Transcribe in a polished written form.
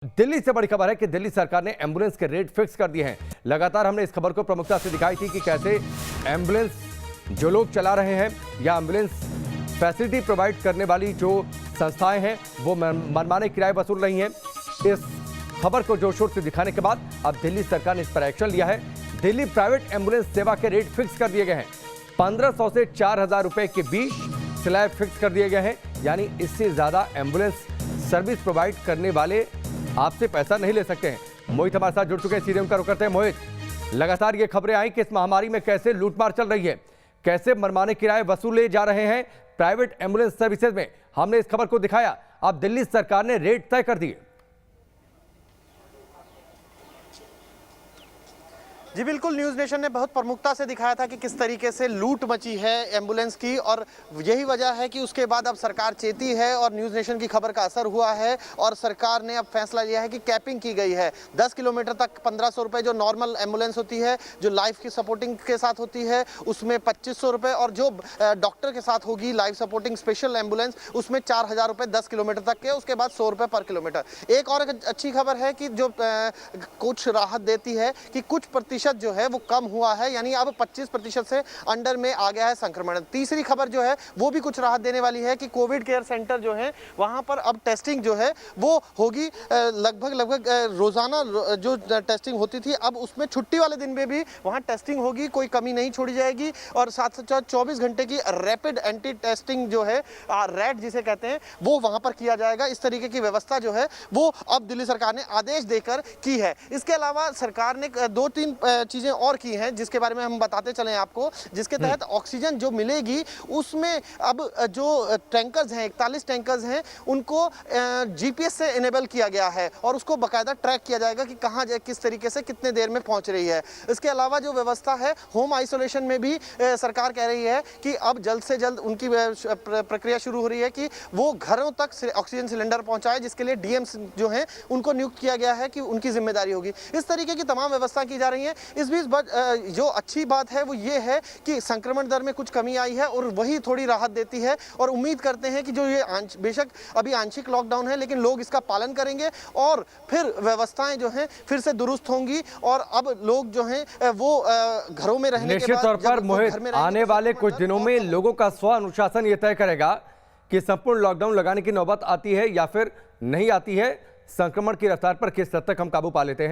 दिल्ली से बड़ी खबर है कि दिल्ली सरकार ने एम्बुलेंस के रेट फिक्स कर दिए हैं। लगातार हमने इस खबर को प्रमुखता से दिखाई थी कि कैसे एम्बुलेंस जो लोग चला रहे हैं या एम्बुलेंस फैसिलिटी प्रोवाइड करने वाली जो संस्थाएं हैं वो मनमाने किराए वसूल रही हैं। इस खबर को जोर शोर से दिखाने के बाद अब दिल्ली सरकार ने इस पर एक्शन लिया है। दिल्ली प्राइवेट एम्बुलेंस सेवा के रेट फिक्स कर दिए गए हैं। 1500 से 4000 रुपए के बीच स्लैब फिक्स कर दिए गए हैं, यानी इससे ज्यादा एम्बुलेंस सर्विस प्रोवाइड करने वाले आपसे पैसा नहीं ले सकते हैं। मोहित हमारे साथ जुड़ चुके हैं, सीधे उनका रुख करते हैं। मोहित, लगातार ये खबरें आई कि इस महामारी में कैसे लूटमार चल रही है, कैसे मनमाने किराए वसूले जा रहे हैं प्राइवेट एम्बुलेंस सर्विसेज में। हमने इस खबर को दिखाया, अब दिल्ली सरकार ने रेट तय कर दिए। जी बिल्कुल, न्यूज़ नेशन ने बहुत प्रमुखता से दिखाया था कि किस तरीके से लूट मची है एम्बुलेंस की, और यही वजह है कि उसके बाद अब सरकार चेती है और न्यूज़ नेशन की खबर का असर हुआ है और सरकार ने अब फैसला लिया है कि कैपिंग की गई है। 10 किलोमीटर तक 1500 रुपये जो नॉर्मल एम्बुलेंस होती है, जो लाइफ की सपोर्टिंग के साथ होती है उसमें 2500 रुपये, और जो डॉक्टर के साथ होगी लाइफ सपोर्टिंग स्पेशल एम्बुलेंस उसमें 4000 रुपये 10 किलोमीटर तक के, उसके बाद 100 रुपये पर किलोमीटर। एक और अच्छी खबर है कि जो कुछ राहत देती है कि कुछ प्रतिशत जो है वो कम हुआ है, यानी अब 25% से अंडर में आ गया है संक्रमण। तीसरी खबर जो है वो भी कुछ राहत देने वाली है कि कोविड केयर सेंटर जो है वहां पर अब टेस्टिंग जो है वो होगी लगभग रोजाना जो टेस्टिंग होती थी अब उसमें छुट्टी वाले दिन में भी वहां टेस्टिंग होगी, कोई कमी नहीं छोड़ी जाएगी। और साथ साथ 24 घंटे की रैपिड एंटी टेस्टिंग जो है रैट जिसे कहते हैं वो वहां पर किया जाएगा। इस तरीके की व्यवस्था जो है वो अब दिल्ली सरकार ने आदेश देकर की है। इसके अलावा सरकार ने 2-3 चीजें और की हैं जिसके बारे में हम बताते चलें आपको, जिसके तहत ऑक्सीजन जो मिलेगी उसमें अब जो टैंकर्स हैं 41 टैंकर्स हैं उनको जीपीएस से इनेबल किया गया है और उसको बाकायदा ट्रैक किया जाएगा कि कहाँ किस तरीके से कितने देर में पहुंच रही है। इसके अलावा जो व्यवस्था है होम आइसोलेशन में भी सरकार कह रही है कि अब जल्द से जल्द उनकी प्रक्रिया शुरू हो रही है कि वो घरों तक ऑक्सीजन सिलेंडर पहुंचाए, जिसके लिए डीएम जो है उनको नियुक्त किया गया है कि उनकी जिम्मेदारी होगी। इस तरीके की तमाम व्यवस्था की जा रही है। इस बीच जो अच्छी बात है वो ये है कि संक्रमण दर में कुछ कमी आई है और वही थोड़ी राहत देती है, और उम्मीद करते हैं कि जो ये बेशक अभी आंशिक लॉकडाउन है लेकिन लोग इसका पालन करेंगे और फिर व्यवस्थाएं जो हैं फिर से दुरुस्त होंगी और अब लोग जो हैं वो घरों में रहने के बाद निश्चित तौर पर मोहित, आने वाले कुछ दिनों में लोगों का स्व अनुशासन ये तय करेगा कि संपूर्ण लॉकडाउन लगाने की नौबत आती है या फिर नहीं आती है, संक्रमण की रफ्तार पर किस हद तक हम काबू पा लेते हैं।